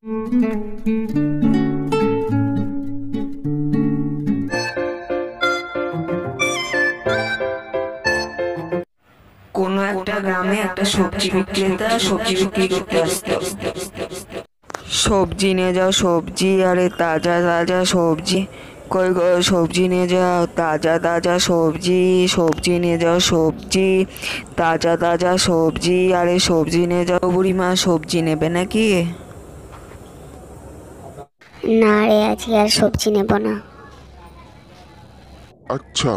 কোনো একটা গ্রামে একটা সবজি বিক্রেতা সবজি বিক্রি করতে আসতো। সবজি নিয়ে যাও সবজি, আরে তাজা তাজা সবজি, কই গো সবজি নিয়ে যাও, তাজা তাজা সবজি, সবজি নিয়ে যাও সবজি, তাজা তাজা সবজি, আরে সবজি নিয়ে যাও। বুড়িমা সবজি নেবে নাকি? না রে, আজকে আর সবজি নেব না। আচ্ছা।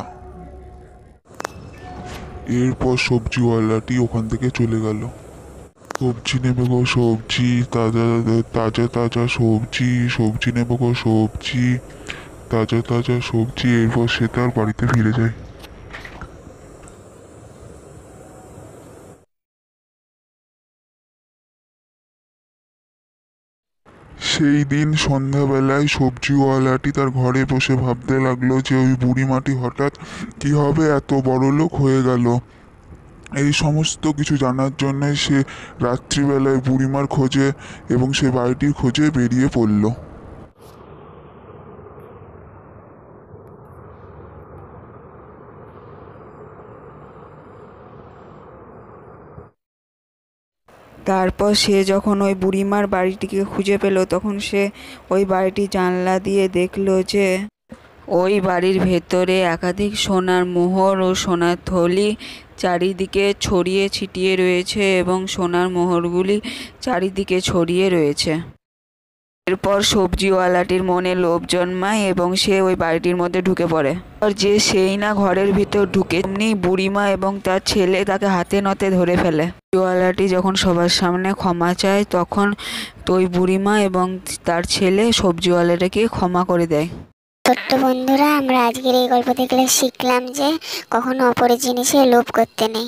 এরপর সবজিওয়ালাটি ওখান থেকে চলে গেল। সবজি নেবে গো সবজি, তাজা তাজা তাজা সবজি, সবজি নেবে গো সবজি, তাজা তাজা সবজি। এরপর সে তার বাড়িতে ফিরে যায়। সেই দিন সন্ধ্যাবেলায় সবজিওয়ালাটি তার ঘরে বসে ভাবতে লাগলো যে ওই বুড়িমাটি হঠাৎ কিভাবে এত বড়লোক হয়ে গেল। এই সমস্ত কিছু জানার জন্য সে রাত্রিবেলায় বুড়িমার খোঁজে এবং সে বাড়িটির খোঁজে বেরিয়ে পড়ল। তারপর সে যখন ওই বুড়িমার বাড়িটিকে খুঁজে পেল, তখন সে ওই বাড়িটি জানলা দিয়ে দেখলো যে ওই বাড়ির ভেতরে একাধিক সোনার মোহর ও সোনার থলি চারিদিকে ছড়িয়ে ছিটিয়ে রয়েছে এবং সোনার মোহরগুলি চারিদিকে ছড়িয়ে রয়েছে। এরপর সবজিওয়ালাটির মনে লোভ জন্মায় এবং সে ওই বাড়িটির মধ্যে ঢুকে পড়ে। আর যে সেই না ঘরের ভিতর ঢুকে, এমনি বুড়িমা এবং তার ছেলে তাকে হাতে নাতে ধরে ফেলে। সবজিওয়ালাটি যখন সবার সামনে ক্ষমা চায়, তখন ওই বুড়িমা এবং তার ছেলে সবজিওয়ালাটাকে ক্ষমা করে দেয়। ছোট্ট বন্ধুরা, আমরা আজকের এই গল্প থেকে শিখলাম যে কখনো অপরের জিনিসে লোভ করতে নেই।